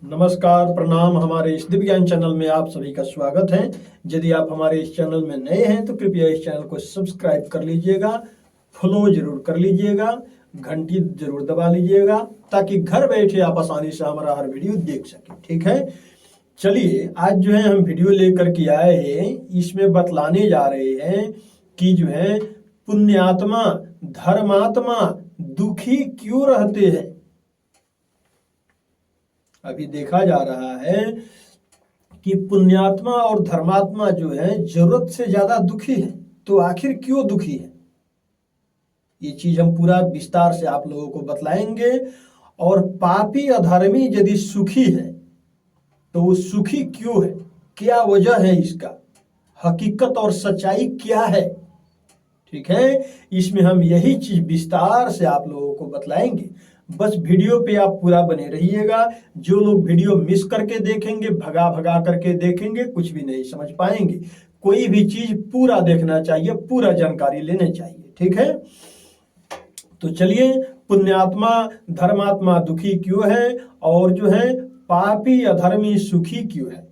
नमस्कार, प्रणाम। हमारे इस दिव्य ज्ञान चैनल में आप सभी का स्वागत है। यदि आप हमारे इस चैनल में नए हैं तो कृपया इस चैनल को सब्सक्राइब कर लीजिएगा, फॉलो जरूर कर लीजिएगा, घंटी जरूर दबा लीजिएगा ताकि घर बैठे आप आसानी से हमारा हर वीडियो देख सकें। ठीक है, चलिए आज जो है हम वीडियो लेकर के आए हैं। इसमें बतलाने जा रहे हैं कि जो है पुण्यात्मा धर्मात्मा दुखी क्यों रहते हैं। अभी देखा जा रहा है कि पुण्यात्मा और धर्मात्मा जो है जरूरत से ज्यादा दुखी है। तो आखिर क्यों दुखी है, ये चीज हम पूरा विस्तार से आप लोगों को बतलाएंगे। और पापी अधर्मी यदि सुखी है तो वो सुखी क्यों है, क्या वजह है, इसका हकीकत और सच्चाई क्या है। ठीक है, इसमें हम यही चीज विस्तार से आप लोगों को बतलाएंगे। बस वीडियो पे आप पूरा बने रहिएगा। जो लोग वीडियो मिस करके देखेंगे, भगा भगा करके देखेंगे, कुछ भी नहीं समझ पाएंगे। कोई भी चीज पूरा देखना चाहिए, पूरा जानकारी लेनी चाहिए। ठीक है, तो चलिए, पुण्यात्मा धर्मात्मा दुखी क्यों है और जो है पापी अधर्मी सुखी क्यों है,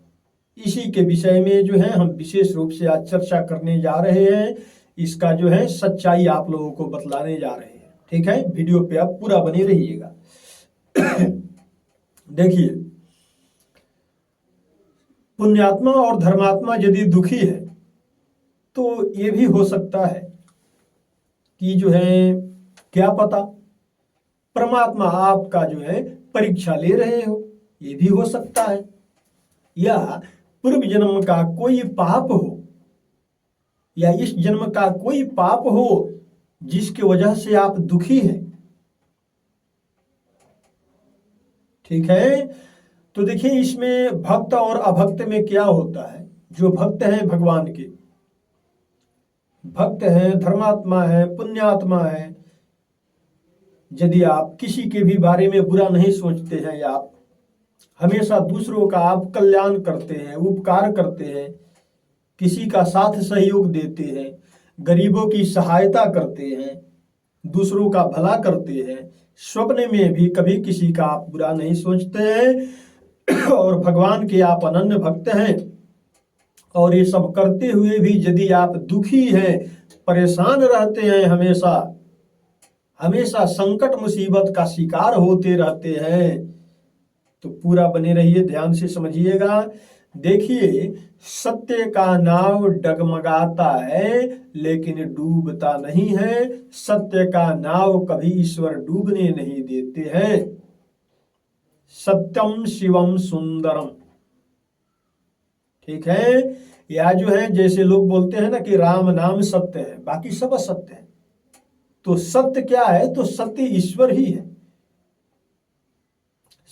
इसी के विषय में जो है हम विशेष रूप से आज चर्चा करने जा रहे हैं। इसका जो है सच्चाई आप लोगों को बतलाने जा रहे हैं। ठीक है, वीडियो पे आप पूरा बने रहिएगा। देखिए, पुण्यात्मा और धर्मात्मा यदि दुखी है तो ये भी हो सकता है कि जो है क्या पता परमात्मा आपका जो है परीक्षा ले रहे हो, ये भी हो सकता है। या पूर्व जन्म का कोई पाप हो, या इस जन्म का कोई पाप हो जिसकी वजह से आप दुखी हैं। ठीक है, तो देखिए इसमें भक्त और अभक्त में क्या होता है। जो भक्त हैं भगवान के, भक्त हैं, धर्मात्मा है, पुण्यात्मा है, यदि आप किसी के भी बारे में बुरा नहीं सोचते हैं, या आप हमेशा दूसरों का आप कल्याण करते हैं, उपकार करते हैं, किसी का साथ सहयोग देते हैं, गरीबों की सहायता करते हैं, दूसरों का भला करते हैं, स्वप्न में भी कभी किसी का आप बुरा नहीं सोचते हैं और भगवान के आप अनन्य भक्त हैं, और ये सब करते हुए भी यदि आप दुखी हैं, परेशान रहते हैं, हमेशा हमेशा संकट मुसीबत का शिकार होते रहते हैं, तो पूरा बने रहिए, ध्यान से समझिएगा। देखिए, सत्य का नाव डगमगाता है लेकिन डूबता नहीं है। सत्य का नाव कभी ईश्वर डूबने नहीं देते हैं। सत्यम शिवम सुंदरम। ठीक है, या जो है जैसे लोग बोलते हैं ना कि राम नाम सत्य है, बाकी सब असत्य है। तो सत्य क्या है, तो सत्य ईश्वर ही है।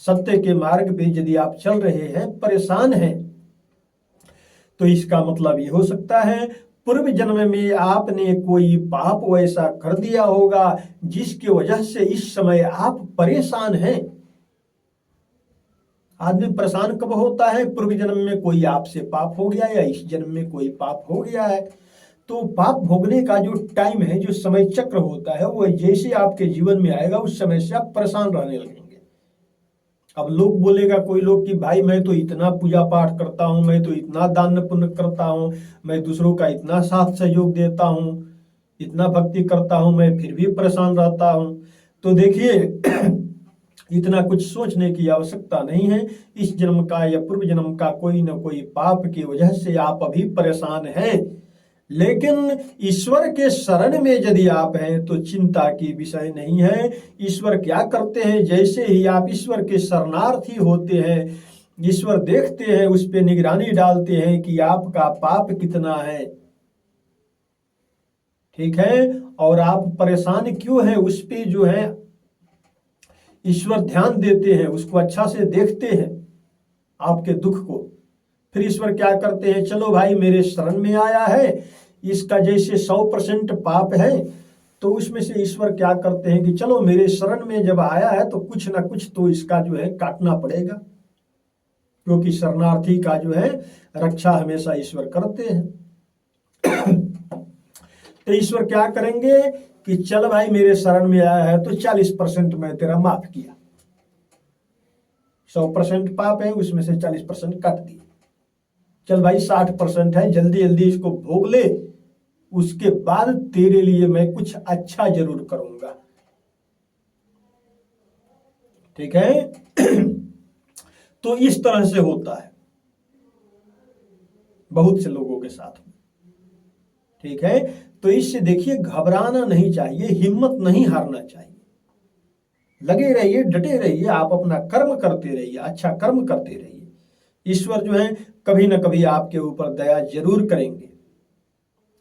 सत्य के मार्ग पे यदि आप चल रहे हैं, परेशान हैं, तो इसका मतलब ये हो सकता है पूर्व जन्म में आपने कोई पाप वैसा कर दिया होगा जिसकी वजह से इस समय आप परेशान हैं। आदमी परेशान कब होता है, पूर्व जन्म में कोई आपसे पाप हो गया या इस जन्म में कोई पाप हो गया है। तो पाप भोगने का जो टाइम है, जो समय चक्र होता है, वो जैसे आपके जीवन में आएगा उस समय से आप परेशान रहने लगेंगे। अब लोग बोलेगा, कोई लोग कि भाई मैं तो इतना पूजा पाठ करता हूं, मैं तो इतना दान पुण्य करता हूं, मैं दूसरों का इतना साथ सहयोग देता हूं, इतना भक्ति करता हूं, मैं फिर भी परेशान रहता हूं। तो देखिए इतना कुछ सोचने की आवश्यकता नहीं है। इस जन्म का या पूर्व जन्म का कोई न कोई पाप की वजह से आप अभी परेशान हैं, लेकिन ईश्वर के शरण में यदि आप हैं तो चिंता की विषय नहीं है। ईश्वर क्या करते हैं, जैसे ही आप ईश्वर के शरणार्थी होते हैं, ईश्वर देखते हैं, उस पे निगरानी डालते हैं कि आपका पाप कितना है। ठीक है, और आप परेशान क्यों हैं, उस पे जो है ईश्वर ध्यान देते हैं, उसको अच्छा से देखते हैं आपके दुख को। फिर ईश्वर क्या करते हैं, चलो भाई मेरे शरण में आया है, इसका जैसे 100% पाप है, तो उसमें से ईश्वर क्या करते हैं कि चलो मेरे शरण में जब आया है तो कुछ ना कुछ तो इसका जो है काटना पड़ेगा, क्योंकि शरणार्थी का जो है रक्षा हमेशा ईश्वर करते हैं। तो ईश्वर क्या करेंगे कि चल भाई मेरे शरण में आया है तो 40% मैं तेरा माफ किया, 100% पाप है, उसमें से 40% काट दिए। चल भाई 60% है, जल्दी जल्दी इसको भोग ले, उसके बाद तेरे लिए मैं कुछ अच्छा जरूर करूंगा। ठीक है। तो इस तरह से होता है बहुत से लोगों के साथ में। ठीक है, तो इससे देखिए घबराना नहीं चाहिए, हिम्मत नहीं हारना चाहिए, लगे रहिए, डटे रहिए, आप अपना कर्म करते रहिए, अच्छा कर्म करते रहिए। ईश्वर जो है कभी ना कभी आपके ऊपर दया जरूर करेंगे।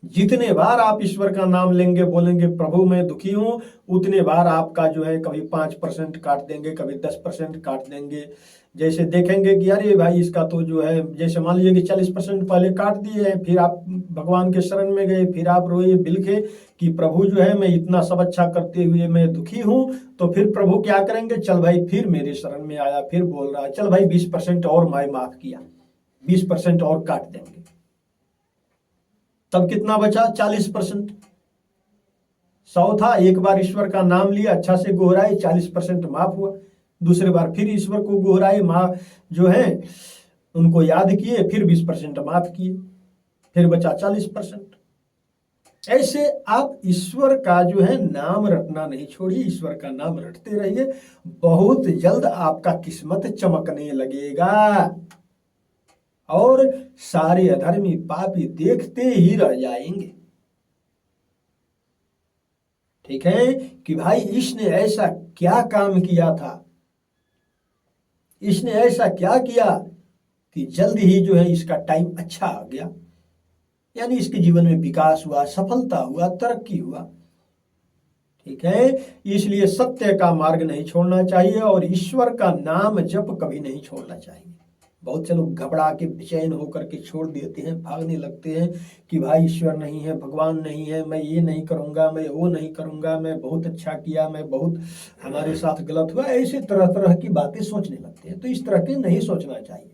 जितने बार आप ईश्वर का नाम लेंगे, बोलेंगे प्रभु मैं दुखी हूं, उतने बार आपका जो है कभी 5% काट देंगे, कभी 10% काट देंगे। जैसे देखेंगे कि अरे भाई इसका तो जो है, जैसे मान लीजिए कि 40% पहले काट दिए हैं, फिर आप भगवान के शरण में गए, फिर आप रोए बिलखे कि प्रभु जो है मैं इतना सब अच्छा करते हुए मैं दुखी हूं। तो फिर प्रभु क्या करेंगे, चल भाई फिर मेरे शरण में आया, फिर बोल रहा है चल भाई 20% और मैं माफ किया, 20% और काट देंगे। तब कितना बचा, 40%। 100 था, एक बार ईश्वर का नाम लिया, अच्छा से गोहराए, 40% माफ हुआ। दूसरे बार फिर ईश्वर को गोहराए, माँ जो है उनको याद किए, फिर 20% माफ किए, फिर बचा 40%। ऐसे आप ईश्वर का जो है नाम रटना नहीं छोड़िए, ईश्वर का नाम रटते रहिए, बहुत जल्द आपका किस्मत चमकने लगेगा और सारे अधर्मी पापी देखते ही रह जाएंगे। ठीक है, कि भाई इसने ऐसा क्या काम किया था, इसने ऐसा क्या किया कि जल्द ही जो है इसका टाइम अच्छा आ गया, यानी इसके जीवन में विकास हुआ, सफलता हुआ, तरक्की हुआ। ठीक है, इसलिए सत्य का मार्ग नहीं छोड़ना चाहिए और ईश्वर का नाम जप कभी नहीं छोड़ना चाहिए। बहुत से लोग घबरा के बेचैन होकर के छोड़ देते हैं, भागने लगते हैं कि भाई ईश्वर नहीं है, भगवान नहीं है, मैं ये नहीं करूंगा, मैं वो नहीं करूंगा, मैं बहुत अच्छा किया, मैं बहुत, हमारे साथ गलत हुआ, ऐसे तरह तरह की बातें सोचने लगते हैं। तो इस तरह के नहीं सोचना चाहिए।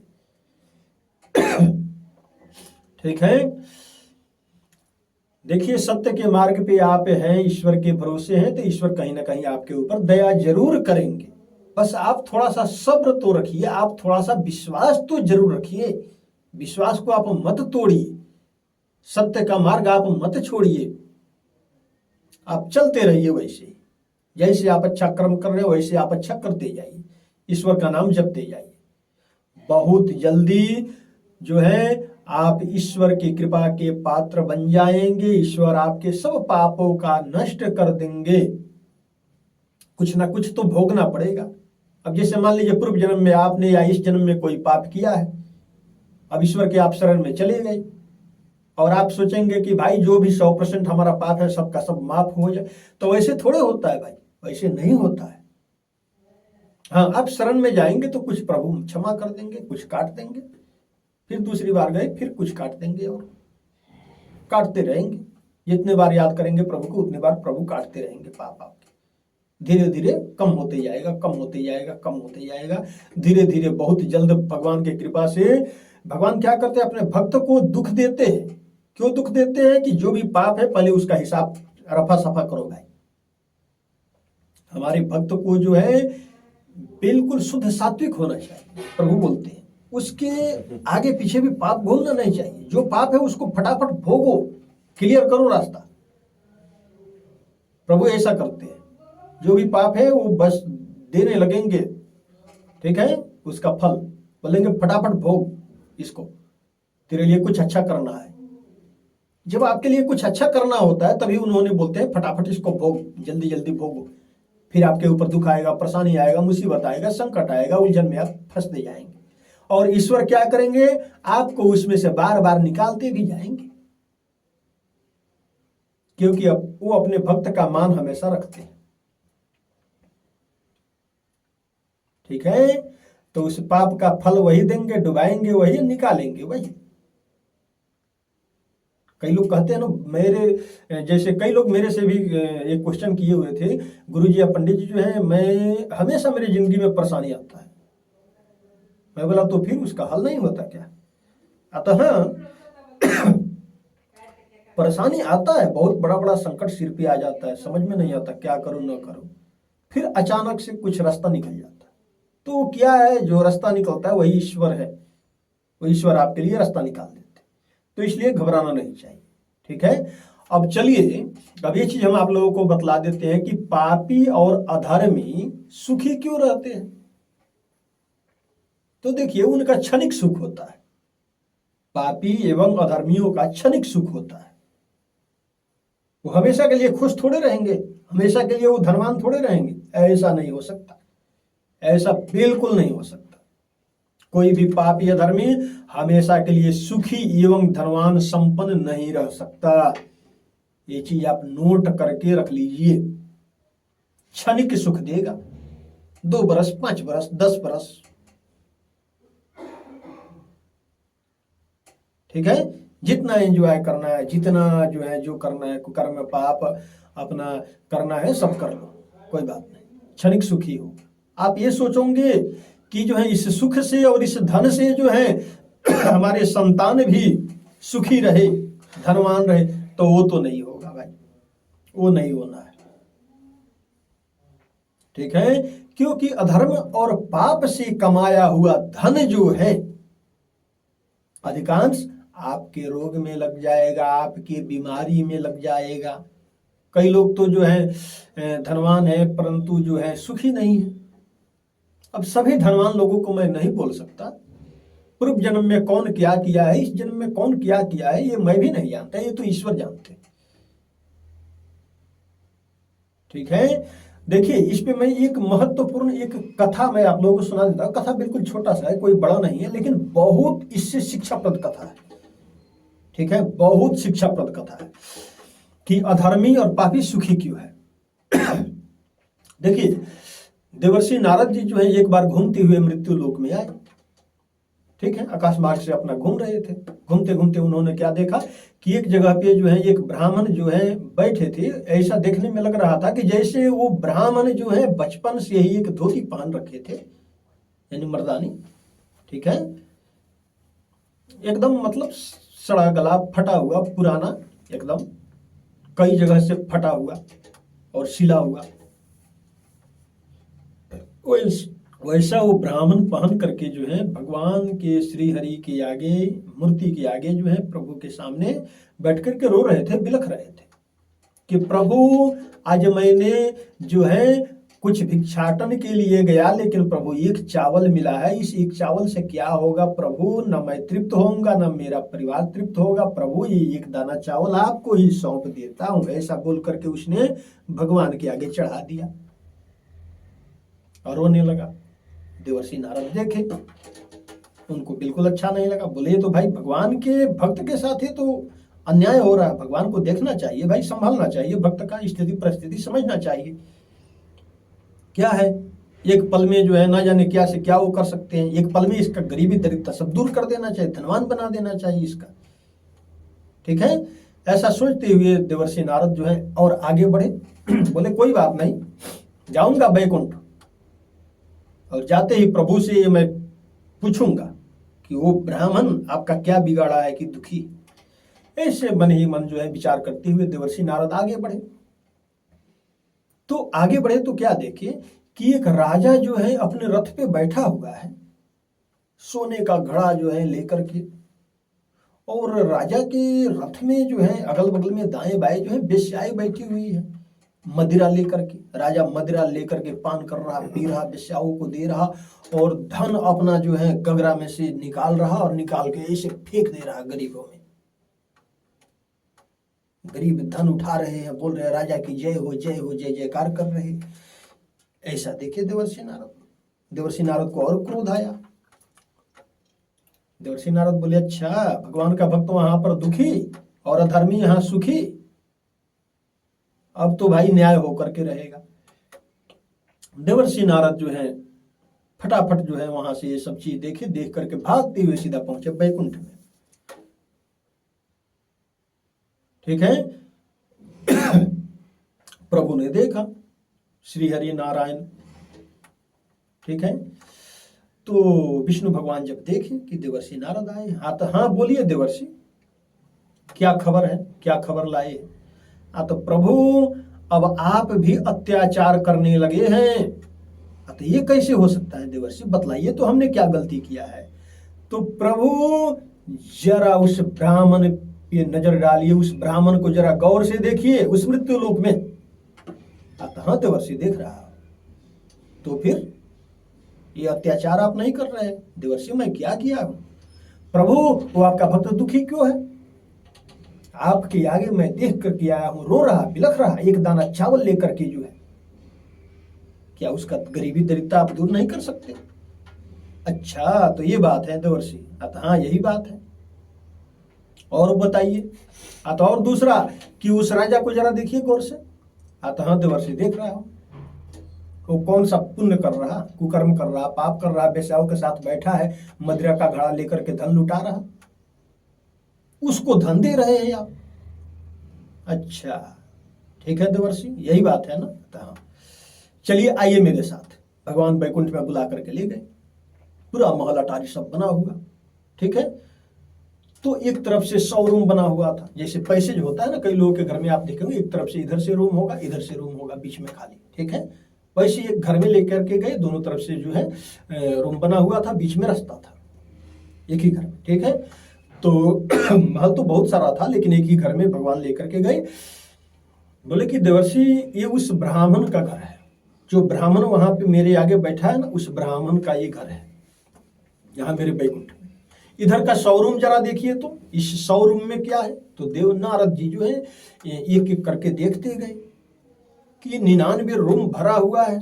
ठीक है, देखिए सत्य के मार्ग पे आप हैं, ईश्वर के भरोसे हैं, तो ईश्वर कहीं ना कहीं आपके ऊपर दया जरूर करेंगे। बस आप थोड़ा सा सब्र तो रखिए, आप थोड़ा सा विश्वास तो जरूर रखिए, विश्वास को आप मत तोड़िए, सत्य का मार्ग आप मत छोड़िए, आप चलते रहिए वैसे, जैसे आप अच्छा कर्म कर रहे हो वैसे आप अच्छा करते जाइए, ईश्वर का नाम जपते जाइए। बहुत जल्दी जो है आप ईश्वर की कृपा के पात्र बन जाएंगे, ईश्वर आपके सब पापों का नष्ट कर देंगे। कुछ ना कुछ तो भोगना पड़ेगा। अब जैसे मान लीजिए पूर्व जन्म में आपने या इस जन्म में कोई पाप किया है, अब ईश्वर के आप शरण में चले गए और आप सोचेंगे कि भाई जो भी 100% हमारा पाप है सबका सब माफ हो जाए, तो वैसे थोड़े होता है भाई, वैसे नहीं होता है। हाँ, आप शरण में जाएंगे तो कुछ प्रभु क्षमा कर देंगे, कुछ काट देंगे, फिर दूसरी बार गए फिर कुछ काट देंगे और काटते रहेंगे। जितने बार याद करेंगे प्रभु को उतने बार प्रभु काटते रहेंगे पाप आपके। धीरे धीरे कम होते जाएगा, कम होते जाएगा, कम होते जाएगा, धीरे धीरे बहुत जल्द भगवान की कृपा से। भगवान क्या करते हैं, अपने भक्त को दुख देते हैं। क्यों दुख देते हैं कि जो भी पाप है पहले उसका हिसाब रफा सफा करो भाई। हमारे भक्त को जो है बिल्कुल शुद्ध सात्विक होना चाहिए, प्रभु बोलते हैं। उसके आगे पीछे भी पाप भूलना नहीं चाहिए, जो पाप है उसको फटाफट भोगो, क्लियर करो रास्ता। प्रभु ऐसा करते हैं, जो भी पाप है वो बस देने लगेंगे। ठीक है, उसका फल बोलेंगे फटाफट भोग इसको, तेरे लिए कुछ अच्छा करना है। जब आपके लिए कुछ अच्छा करना होता है तभी उन्होंने बोलते हैं फटाफट इसको भोग, जल्दी जल्दी भोगो। फिर आपके ऊपर दुख आएगा, परेशानी आएगा, मुसीबत आएगा, संकट आएगा, उलझन में आप फंसते जाएंगे। और ईश्वर क्या करेंगे, आपको उसमें से बार बार निकालते भी जाएंगे, क्योंकि वो अपने भक्त का मान हमेशा रखते हैं। ठीक है, तो उस पाप का फल वही देंगे, डुबाएंगे वही, निकालेंगे वही। कई लोग कहते हैं ना, मेरे जैसे कई लोग मेरे से भी एक क्वेश्चन किए हुए थे, गुरुजी या पंडित जी जो है, मैं हमेशा मेरी जिंदगी में परेशानी आता है। मैं बोला तो फिर उसका हल नहीं होता क्या? अतः परेशानी आता है, बहुत बड़ा बड़ा संकट सिर पे आ जाता है, समझ में नहीं आता क्या करूं ना करूं, फिर अचानक से कुछ रास्ता निकल जाता है, तो क्या है, जो रास्ता निकलता है वही ईश्वर है, वो ईश्वर आपके लिए रास्ता निकाल देते, तो इसलिए घबराना नहीं चाहिए। ठीक है, अब चलिए, अब ये चीज हम आप लोगों को बतला देते हैं कि पापी और अधर्मी सुखी क्यों रहते हैं। तो देखिए, उनका क्षणिक सुख होता है, पापी एवं अधर्मियों का क्षणिक सुख होता है। वो हमेशा के लिए खुश थोड़े रहेंगे, हमेशा के लिए वो धनवान थोड़े रहेंगे, ऐसा नहीं हो सकता, ऐसा बिल्कुल नहीं हो सकता। कोई भी पापी अधर्मी हमेशा के लिए सुखी एवं धनवान संपन्न नहीं रह सकता। ये चीज आप नोट करके रख लीजिए। क्षणिक सुख देगा, 2 बरस, 5 बरस, 10 बरस, ठीक है, जितना एंजॉय करना है, जितना जो है जो करना है, कर्म पाप अपना करना है सब कर लो, कोई बात नहीं, क्षणिक सुखी हो। आप ये सोचोगे कि जो है इस सुख से और इस धन से जो है हमारे संतान भी सुखी रहे, धनवान रहे, तो वो तो नहीं होगा भाई, वो नहीं होना है। ठीक है, क्योंकि अधर्म और पाप से कमाया हुआ धन जो है अधिकांश आपके रोग में लग जाएगा, आपकी बीमारी में लग जाएगा। कई लोग तो जो है धनवान है परंतु जो है सुखी नहीं है। अब सभी धनवान लोगों को मैं नहीं बोल सकता, पूर्व जन्म में कौन क्या किया है, इस जन्म में कौन क्या किया है, ये मैं भी नहीं जानता, ये तो ईश्वर जानते हैं। ठीक है, देखिए, इस पे मैं एक महत्वपूर्ण एक कथा मैं आप लोगों को सुना देता हूँ। कथा बिल्कुल छोटा सा है, कोई बड़ा नहीं है, लेकिन बहुत इससे शिक्षाप्रद कथा है। ठीक है, बहुत शिक्षाप्रद कथा है कि अधर्मी और पापी सुखी क्यों है। देखिए, देवर्षि नारद जी जो है एक बार घूमते हुए मृत्यु लोक में आए। ठीक है, आकाश मार्ग से अपना घूम रहे थे, घूमते घूमते उन्होंने क्या देखा कि एक जगह पे जो है एक ब्राह्मण जो है बैठे थे। ऐसा देखने में लग रहा था कि जैसे वो ब्राह्मण जो है बचपन से ही एक धोती पहन रखे थे, यानी मर्दानी। ठीक है, एकदम मतलब सड़ा गला, फटा हुआ, पुराना, एकदम कई जगह से फटा हुआ और सिला हुआ, वैसा वो ब्राह्मण पहन करके जो है भगवान के श्री हरि के आगे, मूर्ति के आगे जो है प्रभु के सामने बैठ करके रो रहे थे, बिलख रहे थे कि प्रभु आज मैंने जो है कुछ भिक्षाटन के लिए गया, लेकिन प्रभु एक चावल मिला है, इस एक चावल से क्या होगा प्रभु, न मैं तृप्त होऊंगा न मेरा परिवार तृप्त होगा, प्रभु ये एक दाना चावल आपको ही सौंप देता हूं। ऐसा बोल करके उसने भगवान के आगे चढ़ा दिया और रोने लगा। देवर्षि नारद देखे, उनको बिल्कुल अच्छा नहीं लगा। बोले तो भाई भगवान के भक्त के साथ ही तो अन्याय हो रहा है, भगवान को देखना चाहिए भाई, संभालना चाहिए, भक्त का स्थिति परिस्थिति समझना चाहिए। क्या है, एक पल में जो है ना जाने क्या से क्या वो कर सकते हैं, एक पल में इसका गरीबी दरिद्रता सब दूर कर देना चाहिए, धनवान बना देना चाहिए इसका। ठीक है, ऐसा सोचते हुए देवर्षि नारद जो है और आगे बढ़े। बोले कोई बात नहीं, जाऊंगा बैकुंठ, और जाते ही प्रभु से ये मैं पूछूंगा कि वो ब्राह्मण आपका क्या बिगाड़ा है कि दुखी। ऐसे मन ही मन जो है विचार करते हुए देवर्षि नारद आगे बढ़े। तो आगे बढ़े तो क्या देखे कि एक राजा जो है अपने रथ पे बैठा हुआ है, सोने का घड़ा जो है लेकर के, और राजा के रथ में जो है अगल बगल में दाएं बाएं जो है बेश्याएं बैठी हुई है, मदिरा लेकर के। राजा मदिरा लेकर के पान कर रहा, पी रहा, बेश्याओं को दे रहा, और धन अपना जो है गगरा में से निकाल रहा और निकाल के ऐसे फेंक दे रहा गरीबों में। गरीब धन उठा रहे हैं, बोल रहे हैं राजा की जय हो, जय हो, जय जयकार कर रहे। ऐसा देखे देवर्षि नारद, देवर्षि नारद को और क्रोध आया। देवर्षि नारद बोले अच्छा, भगवान का भक्त वहां पर दुखी और अधर्मी यहाँ सुखी, अब तो भाई न्याय होकर के रहेगा। देवर्षि नारद जो है फटाफट जो है वहां से ये सब चीज देखे, देख करके भागते हुए सीधा पहुंचे बैकुंठ में। ठीक है, प्रभु ने देखा, श्री हरि नारायण। ठीक है, तो विष्णु भगवान जब देखे कि देवर्षि नारद आए, हाँ तो हाँ बोलिए देवर्षि, क्या खबर है, क्या खबर लाए। हाँ तो प्रभु अब आप भी अत्याचार करने लगे हैं, तो ये कैसे हो सकता है देवर्षि, बतलाइए तो हमने क्या गलती किया है। तो प्रभु जरा उस ब्राह्मण पे नजर डालिए, उस ब्राह्मण को जरा गौर से देखिए उस मृत्यु लोक में। अतः देवर्षि देख रहा, तो फिर ये अत्याचार आप नहीं कर रहे हैं। देवर्षि मैं क्या किया प्रभु, वो आपका भक्त दुखी क्यों है? आपके आगे मैं देख कर के आया हूं, रो रहा बिलख रहा, एक दाना चावल लेकर के जो है, क्या उसका गरीबी दरिद्रता आप दूर नहीं कर सकते? अच्छा तो ये बात है देवर्षि। अतः हाँ यही बात है। और बताइए। अतः और दूसरा कि उस राजा को जरा देखिए गौर से। अतः देवर्षि देख रहा हूं, वो कौन सा पुण्य कर रहा, कुकर्म कर रहा, पाप कर रहा, बेश्याओं के साथ बैठा है, मदिरा का घड़ा लेकर के धन लुटा रहा, उसको धन दे रहे हैं आप। अच्छा ठीक है देवर्षि, यही बात है ना। तो चलिए आइए मेरे साथ। भगवान बैकुंठ में बुला करके ले गए, पूरा महल अटारी सब बना हुआ, ठीक है। तो एक तरफ से 100 रूम बना हुआ था, जैसे पैसेज होता है ना कई लोगों के घर में, आप देखेंगे एक तरफ से इधर से रूम होगा, इधर से रूम होगा, बीच में खाली, ठीक है। वैसे एक घर में लेकर के गए, दोनों तरफ से जो है रूम बना हुआ था, बीच में रास्ता था, एक ही घर में, ठीक है। तो महल तो बहुत सारा था, लेकिन एक ही घर में भगवान लेकर के गए। बोले कि देवर्षि ये उस ब्राह्मण का घर है, जो ब्राह्मण वहां पे मेरे आगे बैठा है ना, उस ब्राह्मण का ये घर है, यहाँ मेरे बैकुंठ में। इधर का 100 रूम जरा देखिए, तो इस 100 रूम में क्या है। तो देव नारद जी जो है एक एक करके देखते गए कि 99 रूम भरा हुआ है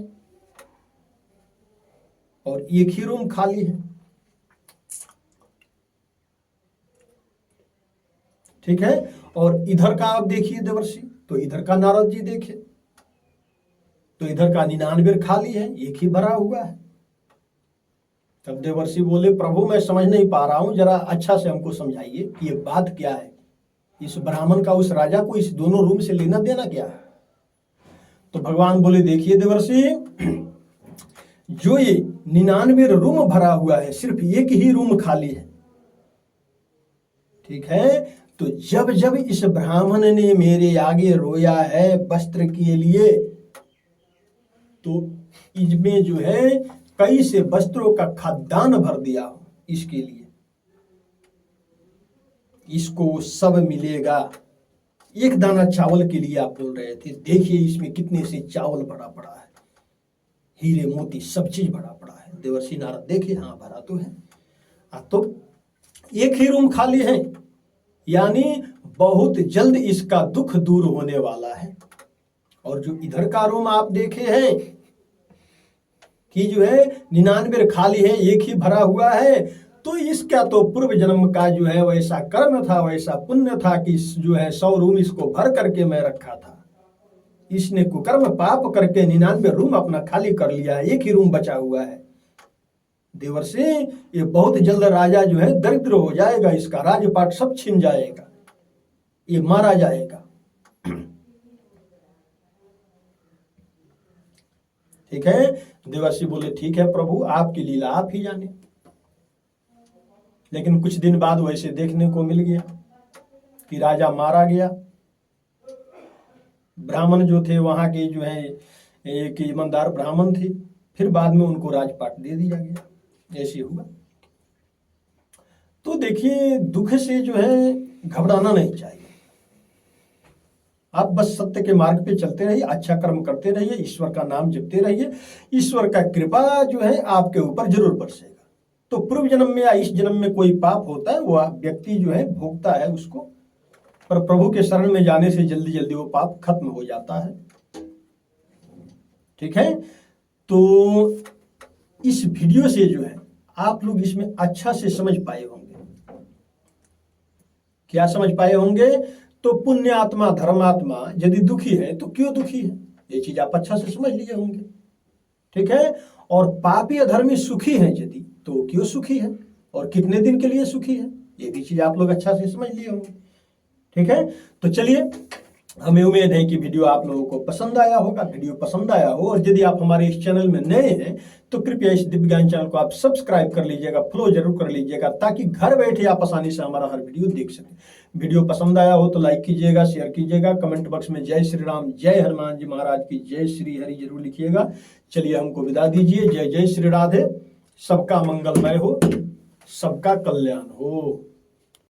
और एक ही रूम खाली है, ठीक है। और इधर का आप देखिए देवर्षि, तो इधर का नारद जी देखे, तो इधर का 99 खाली है, एक ही भरा हुआ है। तब देवर्षि बोले प्रभु मैं समझ नहीं पा रहा हूं, जरा अच्छा से हमको समझाइए कि ये बात क्या है, इस ब्राह्मण का उस राजा को इस दोनों रूम से लेना देना क्या है। तो भगवान बोले देखिए देवर्षि, जो ये 99 रूम भरा हुआ है, सिर्फ एक ही रूम खाली है, ठीक है। तो जब जब इस ब्राह्मण ने मेरे आगे रोया है वस्त्र के लिए, तो इसमें जो है कई से वस्त्रों का खाद्यान्न भर दिया इसके लिए, इसको सब मिलेगा। एक दाना चावल के लिए आप बोल रहे थे, देखिए इसमें कितने से चावल भरा पड़ा है, हीरे मोती सब चीज भरा पड़ा है। देवर्षि नारद देखे, हाँ भरा तो है। तो एक ही रूम खाली है, यानी बहुत जल्द इसका दुख दूर होने वाला है। और जो इधर का रूम आप देखे हैं कि जो है 99 खाली है, एक ही भरा हुआ है, तो इसका तो पूर्व जन्म का जो है वैसा कर्म था, वैसा पुण्य था कि जो है 100 रूम इसको भर करके मैं रखा था। इसने कुकर्म पाप करके 99 रूम अपना खाली कर लिया है, एक ही रूम बचा हुआ है। देवर्षि ये बहुत जल्द राजा जो है दरिद्र हो जाएगा, इसका राजपाट सब छिन जाएगा, ये मारा जाएगा, ठीक है। देवर्षि बोले ठीक है प्रभु, आपकी लीला आप ही जाने। लेकिन कुछ दिन बाद वैसे देखने को मिल गया कि राजा मारा गया। ब्राह्मण जो थे वहां के जो है एक ईमानदार ब्राह्मण थे, फिर बाद में उनको राजपाट दे दिया गया, ऐसे हुआ। तो देखिए दुख से जो है घबराना नहीं चाहिए, आप बस सत्य के मार्ग पे चलते रहिए, अच्छा कर्म करते रहिए, ईश्वर का नाम जपते रहिए, ईश्वर का कृपा जो है आपके ऊपर जरूर बरसेगा। तो पूर्व जन्म में या इस जन्म में कोई पाप होता है, वो व्यक्ति जो है भोगता है उसको, पर प्रभु के शरण में जाने से जल्दी जल्दी वो पाप खत्म हो जाता है, ठीक है। तो इस वीडियो से जो है आप लोग इसमें अच्छा से समझ पाए होंगे। क्या समझ पाए होंगे? तो पुण्य आत्मा धर्मात्मा यदि दुखी है तो क्यों दुखी है, ये चीज आप अच्छा से समझ लिए होंगे, ठीक है। और पापी अधर्मी सुखी है यदि, तो क्यों सुखी है और कितने दिन के लिए सुखी है, ये भी चीज आप लोग अच्छा से समझ लिए होंगे, ठीक है। तो चलिए हमें उम्मीद है कि वीडियो आप लोगों को पसंद आया होगा। वीडियो पसंद आया हो और यदि आप हमारे इस चैनल में नए हैं तो कृपया इस दिव्य ज्ञान चैनल को आप सब्सक्राइब कर लीजिएगा, फॉलो जरूर कर लीजिएगा, ताकि घर बैठे आप आसानी से हमारा हर वीडियो देख सकें। वीडियो पसंद आया हो तो लाइक कीजिएगा, शेयर कीजिएगा, कमेंट बॉक्स में जय श्री राम, जय हनुमान जी महाराज की, जय श्री हरि जरूर लिखिएगा। चलिए हमको विदा दीजिए। जय जय श्री राधे। सबका मंगलमय हो, सबका कल्याण हो।